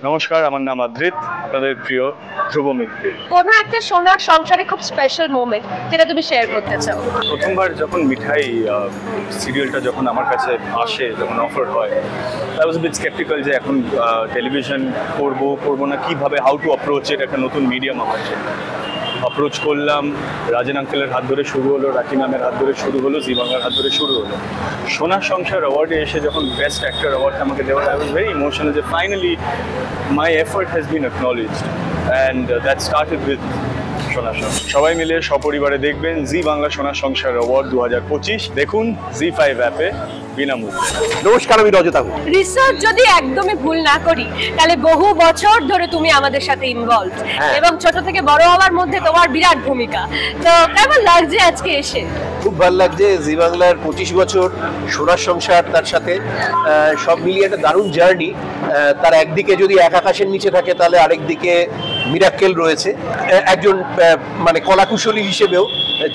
নমস্কার, আমার নাম আদ্রিত, আপনাদের প্রিয় ধ্রুব মিত্র। কোনো একটা সোনার সংসারে খুব স্পেশাল মোমেন্ট যেটা তুমি শেয়ার করতে চাও? প্রথমবার যখন মিঠাই সিরিয়ালটা যখন আমার কাছে আসে, যখন অফার হয়, আই ওয়াজ বিট স্কেপটিক্যাল যে এখন টেলিভিশন করবো না, কিভাবে হাউ টু অ্যাপ্রোচ ইট, একটা নতুন মিডিয়াম আমার জন্য। অ্যাপ্রোচ করলাম, রাজেন আঙ্কেলের হাত ধরে শুরু হলো, রাকি নামের হাত ধরে শুরু হলো, জি বাংলার হাত ধরে শুরু হলো। সোনার সংসার অ্যাওয়ার্ডে এসে যখন বেস্ট অ্যাক্টর অ্যাওয়ার্ডটা আমাকে দেওয়া, আই ওয়াজ ভেরি ইমোশনাল যে finally my effort has been acknowledged and that started with Sonar Sangsar. সবাই মিলে সপরিবারে দেখবেন জি বাংলা সোনার সংসার অ্যাওয়ার্ড 2025। দেখুন জি5 অ্যাপে বিনামূল্যে। নমস্কার, আমি রজত। রিসার্চ যদি একদমই ভুল না করি তাহলে বহু বছর ধরে তুমি আমাদের সাথে ইনভলভ, এবং ছোট থেকে বড় হওয়ার মধ্যে তোমার বিরাট ভূমিকা। তো কেমন লাগছে আজকে এসে? খুব ভালো লাগছে। জি বাংলার 25 বছর, সোনার সংসার, তার সাথে সব মিলিয়ে একটা দারুণ জার্নি। তার একদিকে যদি এক আকাশের নিচে থাকে, তাহলে আরেকদিকে মিরাক্কেল রয়েছে। একজন মানে কলাকুশলী হিসেবেও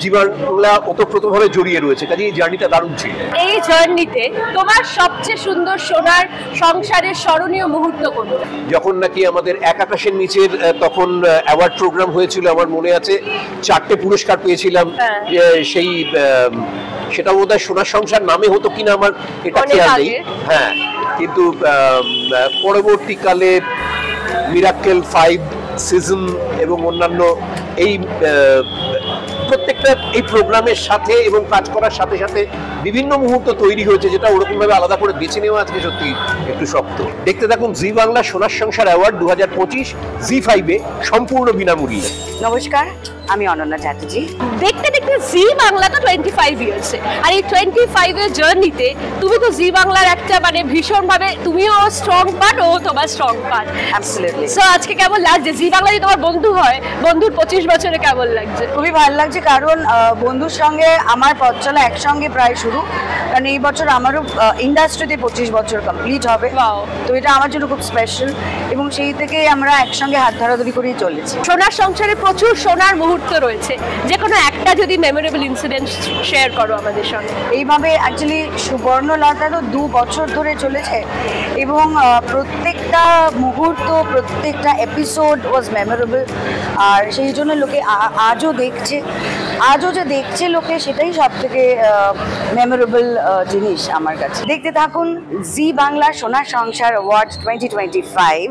জি বাংলা ওতপ্রোতভাবে জড়িয়ে রয়েছে, কাজে এই জার্নিটা দারুণ ছিল। এই জার্নিতে তোমার সবচেয়ে সুন্দর সোনার সংসারের স্মরণীয় মুহূর্ত কোনটা? যখন নাকি আমাদের এক আকাশের নিচের তখন অ্যাওয়ার্ড প্রোগ্রাম হয়েছিল, আমার মনে আছে 4টে পুরস্কার পেয়েছিলাম। সেই সেটা বোধহয় সোনার সংসার নামে হতো কিনা আমার এটা খেয়াল নেই। হ্যাঁ, কিন্তু পরবর্তীকালে মিরাক্কেল 5 সিজন এবং অন্যান্য এই প্রত্যেকটা এই প্রোগ্রামের সাথে এবং কাজ করার সাথে সাথে বিভিন্ন মুহূর্ত তৈরি হয়েছে, যেটা ওরকমভাবে আলাদা করে বেছে নেওয়া আজকে সত্যি একটু শক্ত। দেখতে থাকুন জি বাংলা সোনার সংসার অ্যাওয়ার্ড 2025 জি5-এ সম্পূর্ণ বিনামূল্যে। নমস্কার, আমি অনন্যা চ্যাটার্জি। দেখতে দেখতে জি বাংলা তো 25 ইয়ার্সে, আর এই 25 এর জার্নিতে তুমি তো জি বাংলার একটা মানে ভীষণভাবে, তুমিও স্ট্রং পার্ট, ও তোমার স্ট্রং পার্ট। অ্যাবসলিউটলি। সো আজকে কেমন লাগছে? জি বাংলা যদি তোমার বন্ধু হয়, বন্ধুর 25 বছরে কেমন লাগছে? খুবই ভালো লাগছে, কারণ বন্ধুর সঙ্গে আমার পথ চলা একসঙ্গে প্রায় শুরু। কারণ এই বছর আমারও ইন্ডাস্ট্রিতে 25 বছর কমপ্লিট হবে। তো এটা আমার জন্য খুব স্পেশাল, এবং সেই থেকে আমরা একসঙ্গে হাত ধরাধরি করেই চলেছি। সোনার সংসারে প্রচুর সোনার মুহূর্ত রয়েছে, যে কোনো একটা যদি মেমোরেবল ইনসিডেন্ট শেয়ার করো আমাদের সঙ্গে। এইভাবে অ্যাকচুয়ালি সুবর্ণলতা তো 2 বছর ধরে চলেছে, এবং প্রত্যেকটা মুহূর্ত, প্রত্যেকটা এপিসোড ওয়াজ মেমোরেবল। আর সেই জন্য লোকে আজও যে দেখছে লোকে, সেটাই সব থেকে মেমোরেবল জিনিস আমার কাছে। দেখতে থাকুন জি বাংলা সোনার সংসার অ্যাওয়ার্ড 2025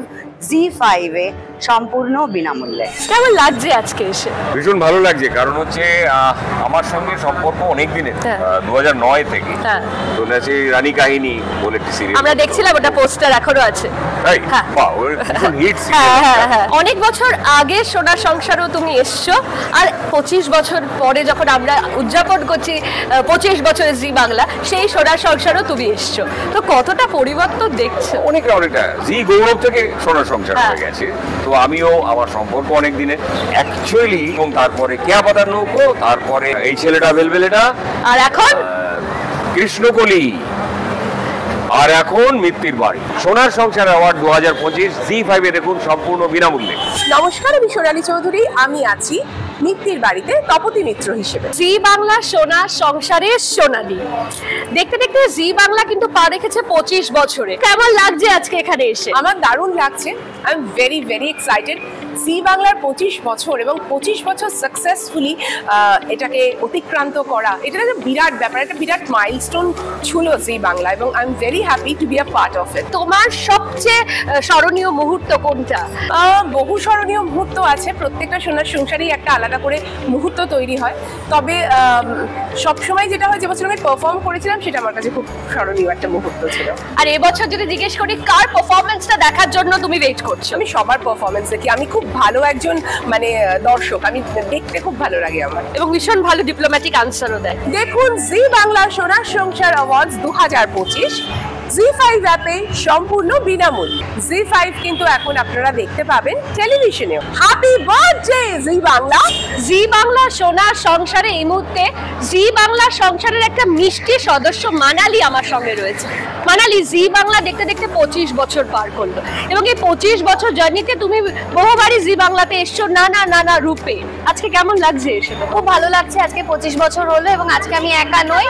জি5-এ সম্পূর্ণ বিনামূল্যে। কেমন লাগছে আজকে এসে? ভীষণ ভালো লাগছে, কারণ হচ্ছে আমার সঙ্গে সম্পর্ক অনেক দিনের, 2009 থেকে চলেছে। রানী কাহিনী বলে একটি সিরিয়াল আমরা দেখছিলাম, ওটা পোস্টার এখনো আছে। অনেক বছর আগে সোনার সংসারও তুমি এসছো, আর 25 বছর পরে যখন আমরা উদযাপন করছি 25 বছরের জি বাংলা, সেই সোনার সংসারও তুমি এসছো। তো কতটা পরিবর্তন দেখছো? অনেকটা জি গৌরব থেকে সোনার সংসার হয়ে গেছে। তো আমিও আমার সম্পর্ক অনেক দিনের অ্যাকচুয়ালি, এবং তারপরে কেয়া পাতার নৌকো, তারপরে এই ছেলেটা বেলবেলেটা, আর এখন কৃষ্ণকলি, আর এখন মিত্তির বাড়ি। সোনার সংসার অ্যাওয়ার্ড 2025 জি5-এ দেখুন সম্পূর্ণ বিনামূল্যে। নমস্কার, আমি সোনালী চৌধুরী। আমি আছি মিত্তির বাড়িতে তপতি মিত্র হিসেবে। জি বাংলা সোনার সংসারের সোনালী। দেখতে দেখতে জি বাংলা কিন্তু পা রেখেছে 25 বছরে। কেমন লাগছে আজকে এখানে এসে? আমার দারুণ লাগছে। I am very very excited. Zee বাংলার 25 বছর এবং 25 বছর সাকসেসফুলি এটাকে অতিক্রান্ত করা, এটা একটা বিরাট ব্যাপার, একটা বিরাট মাইলস্টোন ছিল জি বাংলা, এবং I am very happy to be a part of it. তোমার সবচেয়ে স্মরণীয় মুহূর্ত কোনটা? বহু স্মরণীয় মুহূর্ত আছে। প্রত্যেকটা সোনার সংসারেই একটা আলাদা করে মুহূর্ত তৈরি হয়। তবে সবসময় যেটা হয়, যে বছর আমি পারফর্ম করেছিলাম, সেটা আমার কাছে খুব স্মরণীয় একটা মুহূর্ত ছিল। আর এবছর যদি জিজ্ঞেস করি কার পারফরমেন্সটা দেখার জন্য তুমি ওয়েট করছো? আমি সবার পারফরমেন্স দেখি। আমি খুব ভালো একজন মানে দর্শক, আমি দেখতে খুব ভালো লাগে আমার, এবং ভীষণ ভালো ডিপ্লোম্যাটিক আনসারও দেয়। দেখুন জি বাংলা সোনার সংসার অ্যাওয়ার্ডস 2025 জি5 অ্যাপে সম্পূর্ণ বিনামূল্যে। জি5 কিন্তু এখন আপনারা দেখতে পাবেন টেলিভিশনেও। Happy birthday Zee Bangla. জি বাংলা সোনার সংসারে এই মুহূর্তে জি বাংলা সংসারের একটা মিষ্টি সদস্য মানালি আমার সঙ্গে রয়েছে। মানালি, জি বাংলা দেখতে দেখতে 25 বছর পার করলো, এবং এই 25 বছর জার্নিতে তুমি বহুবারই জি বাংলাতে এসছো নানা রূপে। আজকে কেমন লাগছে এসে? খুব ভালো লাগছে। আজকে 25 বছর হলো, এবং আজকে আমি একা নই।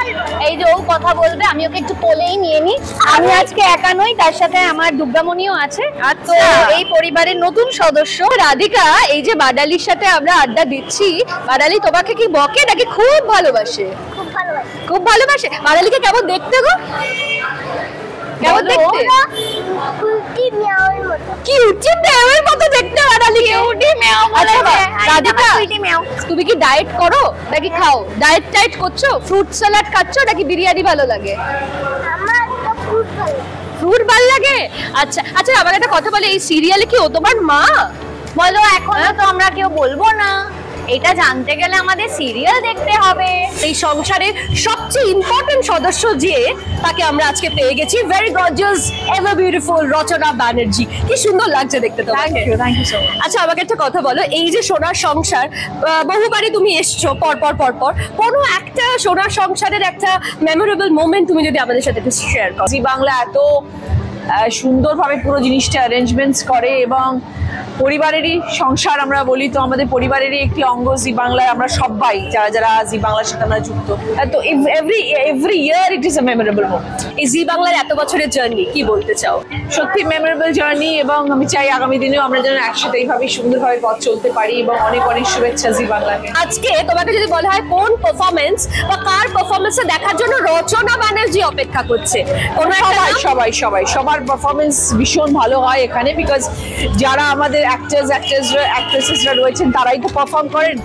এই যে ও কথা বলবে, আমি ওকে একটু কোলেই নিয়ে নিই। আমি আজকে একা নই, তার সাথে আমার দুর্গামণিও আছে। তো এই পরিবারের নতুন সদস্য রাধিকা। এই যে বাদালির সাথে আমরা আড্ডা দিচ্ছি, বাদালি তোমাকে কি বকে নাকি খুব ভালোবাসে? খুব ভালোবাসে। বাদালিকে কেমন দেখতে গো? কেমন দেখতে? কিউটি মেয়ের মতো দেখতে বাদালি। কিউটি মেয়ে বলে। রাধিকা তুমি কি ডায়েট করো নাকি খাও? ডায়েট টাইট করছো? ফ্রুট স্যালাড খাচ্ছো নাকি বিরিয়ানি ভালো লাগে? ফ্রুট ভালো লাগে। আচ্ছা আচ্ছা, আমাকে একটা কথা বলে, এই সিরিয়ালে কি ও তোমার মা? বলো, এখন তো আমরা কেউ বলবো না, এটা জানতে গেলে আমাদের সিরিয়াল দেখতে হবে। এই সংসারের সবচেয়ে ইম্পর্টেন্ট সদস্য যে, তাকে আমরা আজকে পেয়ে গেছি। Very gorgeous, ever beautiful Rachna Banerjee. কি সুন্দর লাগছে দেখতে তোমাকে। Thank you so much. আচ্ছা, আমাকে একটা কথা বলো, এই যে সোনার সংসার, বহুবারই তুমি এসছো পর পর পর পর, কোনো একটা সোনার সংসারের একটা মেমোরেবল মোমেন্ট তুমি যদি আমাদের সাথে একটু শেয়ার করো। জি বাংলা এত সুন্দরভাবে পুরো জিনিসটা অ্যারেঞ্জমেন্টস করে, এবং পরিবারেরই সংসার আমরা বলি, তো আমাদের পরিবারেরই একটি অঙ্গ জি বাংলায় আমরা সবাই যারা যারা জি বাংলার সাথে আমরা যুক্ত। তো every year it is a memorable moment. এই জি বাংলার এত বছরের জার্নি কি বলতে চাও? সত্যি মেমোরেবল জার্নি, এবং আমি চাই আগামী দিনেও আমরা যেন একসাথে এইভাবে সুন্দরভাবে পথ চলতে পারি, এবং অনেক অনেক শুভেচ্ছা জি বাংলাকে। আজকে তোমাকে যদি বলা হয় কোন পারফরমেন্স বা কার পারফরমেন্সটা দেখার জন্য রচনা ব্যানার্জি অপেক্ষা করছে, কোনো একটা নাম? সবার পারফরমেন্স ভীষণ ভালো হয় এখানে, বিকজ যারা আমাদের অ্যাক্ট্রেসেসরা রয়েছেন তারাই তো পারফর্ম করেন,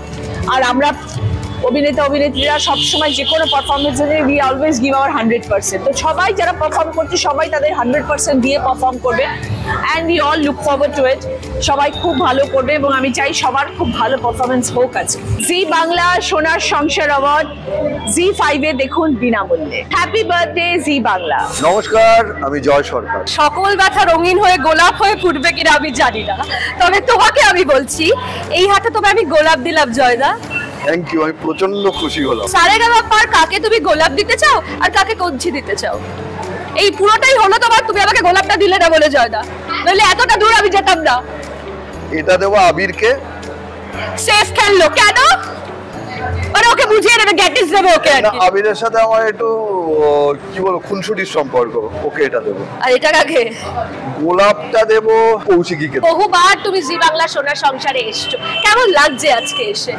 আর আমরা অভিনেত্রীরা সবসময় যে কোনো performance we always give hour 100%। তো সবাই যারা পারফর্ম করছে সবাই তাদের 100% দিয়ে পারফর্ম করবে, and we all look forward to it. সবাই খুব ভালো করবে, এবং আমি চাই সবার খুব ভালো পারফরমেন্স হোক আজকে। জি বাংলা সোনার সংসার অ্যাওয়ার্ড জি5-এ দেখুন বিনামূল্যে। Happy birthday Zee Bangla. নমস্কার, আমি জয় সরকার। সকল ব্যথা রঙিন হয়ে গোলাপ হয়ে ফুটবে কিনা আমি জানি না, তবে তোমাকে আমি বলছি, এই হাতে তোমায় আমি গোলাপ দিলাম জয়দা। থ্যাংক ইউ, আমি প্রচন্ড খুশি হলাম। সারেগামা পার কাকে তুমি গোলাপ দিতে চাও আর কাকে কঞ্চি দিতে চাও? এই পুরোটাই হলো তোমার, তুমি আমাকে গোলাপটা দিলে না বলে জয়দা, নইলে এতটা দূর আমি যেতাম না। এটা দেবো আবিরকে। সেফ খেললো কেন? মানে ওকে বুঝিয়ে নেবে, গ্যাটিস দেবে ওকে আর কি। আবিরের সাথে আমার একটু কি বলবো খুনসুটির সম্পর্ক, ওকে এটা দেবো। আর এটা কাকে? গোলাপটা দেবো কৌশিকীকে। বহুবার তুমি জি বাংলা সোনার সংসারে এসছো, কেমন লাগছে আজকে এসে?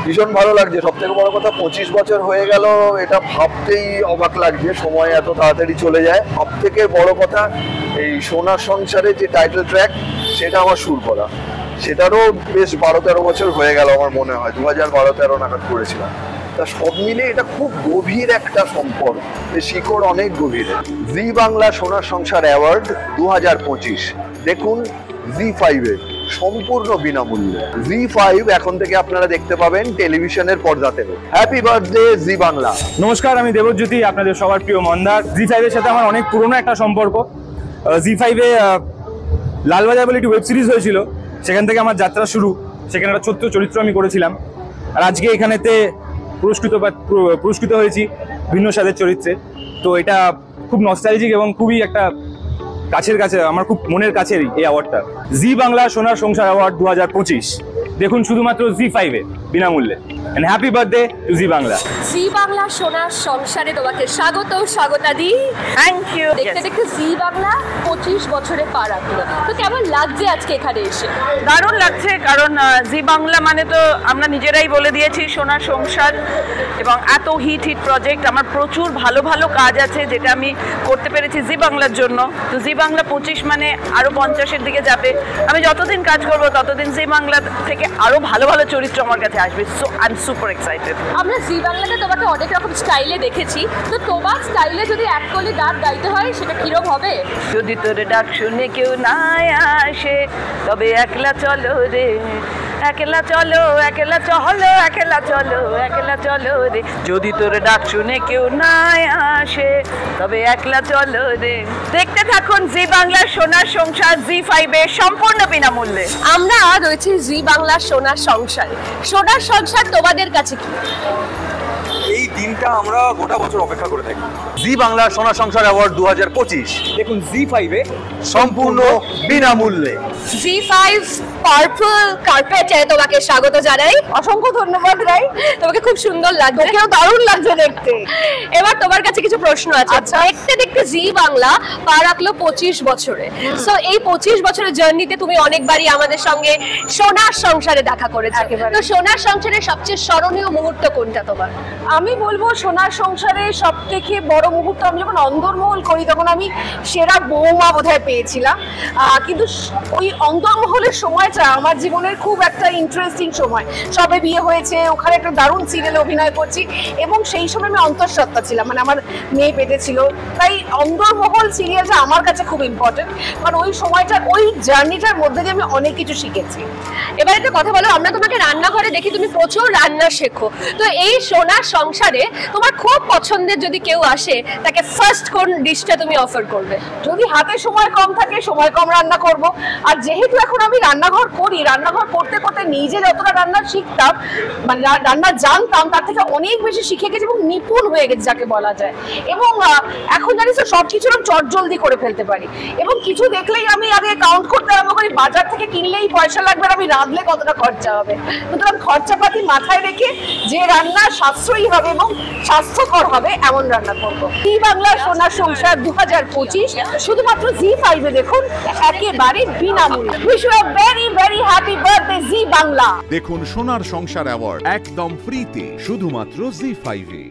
ভীষণ ভালো লাগছে। সব থেকে বড় কথা 25 বছর হয়ে গেল, এটা ভাবতেই অবাক লাগছে, সময় এত তাড়াতাড়ি চলে যায়। সব থেকে বড় কথা, এই সোনার সংসারে যে টাইটেল ট্র্যাক, সেটা আমার সুর করা, সেটারও বেশ 12-13 বছর হয়ে গেল আমার মনে হয়, 2012-13 নাগাদ করেছিলাম। তা সব মিলে এটা খুব গভীর একটা সম্পর্ক, শিকড় অনেক গভীর। জি বাংলা সোনার সংসার অ্যাওয়ার্ড 2025 দেখুন জি5-এ সম্পূর্ণ বিনামূল্যে। জি5 এখন থেকে আপনারা দেখতে পাবেন টেলিভিশনের পর্দাতে। Happy birthday Zee Bangla. নমস্কার, আমি দেবজ্যোতি, আপনাদের সবার প্রিয় মন্দার। জি5-এর সাথে আমার অনেক পুরনো একটা সম্পর্ক। জি5-এ লালবাজার বলে একটি ওয়েব সিরিজ হয়েছিল, সেখান থেকে আমার যাত্রা শুরু। সেখানে একটা ছোট্ট চরিত্র আমি করেছিলাম, আর আজকে এখানেতে পুরস্কৃত হয়েছি ভিন্ন স্বাদের চরিত্রে। তো এটা খুব নস্টালজিক এবং খুবই একটা কাছের কাছে, আমার খুব মনের কাছের এই অ্যাওয়ার্ডটা। জি বাংলা সোনার সংসার অ্যাওয়ার্ড 2025 দেখুন শুধুমাত্র জি5-এ বিনামূল্যে। এন্ড হ্যাপি বার্থডে টু জি বাংলা। জি বাংলা সোনার সংসারে তোমাকে স্বাগতাদি। Thank you. দেখতে দেখতে জি বাংলা 25 বছরে পা রাখলো, তো কেমন লাগছে আজকে এখানে এসে? দারুণ লাগছে, কারণ জি বাংলা মানে তো আমরা নিজেরাই বলে দিয়েছি সোনার সংসার, এবং এত হিট প্রজেক্ট, আমার প্রচুর ভালো ভালো কাজ আছে যেটা আমি করতে পেরেছি জি বাংলার জন্য। তো জি বাংলা 25 মানে আরো 50-এর দিকে যাবে। আমি যতদিন কাজ করব ততদিন জি বাংলা থেকে আরো ভালো ভালো চরিত্র আমার কাছে আসবে। So I am super excited. আমরা জি বাংলাতে তোমাকে অনেক রকম স্টাইলে দেখেছি, তো তোমার স্টাইলে যদি এক কলি গান গাইতে হয় সেটা কিরকম হবে? যদি তোর ডাক শুনে কেউ না আসে তবে একলা চলো রে, একলা চলো, একলা চলো, একলা চলো, একলা চলো রে। যদি তোর ডাক শুনে কেউ না আসে তবে একলা চলো রে। দেখতে থাকুন জি বাংলা সোনার সংসার জি5-এ সম্পূর্ণ বিনামূল্যে। আমরা রয়েছি জি বাংলা সোনার সংসারে। সোনার সংসার তোমাদের কাছে কি? এই দিনটা আমরা গোটা বছর অপেক্ষা করে থাকি। জি বাংলা সোনার সংসার অ্যাওয়ার্ড 2025 দেখুন জি5-এ সম্পূর্ণ বিনামূল্যে। জি5 পার্পল কার্পেটে তোমাকে স্বাগত জানাই। অসংখ্য ধন্যবাদ রাই, তোমাকে খুব সুন্দর লাগছে, তোকেও দারুণ লাগছে দেখতে। এবার তোমার কাছে কিছু প্রশ্ন আছে। আচ্ছা। দেখতে দেখতে জি বাংলা পা রাখলো 25 বছরে। সো এই 25 বছরের জার্নিতে তুমি অনেকবারই আমাদের সঙ্গে সোনার সংসারে দেখা করেছো। একেবারে। তো সোনার সংসারের সবচেয়ে স্মরণীয় মুহূর্ত কোনটা তোমার? আমি বলবো সোনার সংসারে সব থেকে বড় মুহূর্ত, আমি যখন অন্দরমহল করি তখন আমি সেরা বৌমা বোধহয় পেয়েছিলাম। কিন্তু ওই অন্দরমহলের সময়টা আমার জীবনের খুব একটা ইন্টারেস্টিং সময়। সবে বিয়ে হয়েছে, ওখানে একটা দারুণ সিরিয়ালে অভিনয় করছি এবং সেই সময় আমি অন্তঃসত্ত্বা ছিলাম, মানে আমার মেয়ে পেটে ছিল। তাই অন্দরমহল সিরিয়ালটা আমার কাছে খুব ইম্পর্টেন্ট, কারণ ওই সময়টা, ওই জার্নিটার মধ্যে দিয়ে আমি অনেক কিছু শিখেছি। এবার একটা কথা বলো, আমরা তোমাকে রান্নাঘরে দেখি তুমি প্রচুর রান্না শেখো। তো এই সোনার সংসারে তোমার খুব পছন্দের যদি কেউ আসে, তাকে ফার্স্ট কোন ডিশটা তুমি অফার করবে? যদি হাতে সময় কম থাকে, সময় কম রান্না করব। আর যেহেতু এখন আমি রান্নাঘর করি, রান্নাঘর করতে করতে নিজে যতটা রান্না শিখতাম, মানে রান্না জানতাম, তার থেকে অনেক বেশি শিখে গেছি এবং নিপুণ হয়ে গেছে যাকে বলা যায়। এবং এখন জানিস তো সবকিছু আমি চটজলদি করে ফেলতে পারি এবং কিছু দেখলেই আমি আগে কাউন্ট করতে আরম্ভ করি, বাজার থেকে কিনলেই পয়সা লাগবে আর আমি রাঁধলে কতটা খরচা হবে। সুতরাং খরচাপাতি মাথায় রেখে যে রান্না সাশ্রয়ী হবে এবং স্বাস্থ্যকর হবে এমন রান্না করবো। জি বাংলা সোনার সংসার 2025 শুধুমাত্র জি5 এ দেখুন, একেবারে বিনামূল্যে। Wish you a very very happy birthday Zee Bangla. দেখুন সোনার সংসার অ্যাওয়ার্ড একদম ফ্রিতে শুধুমাত্র জি5 এ।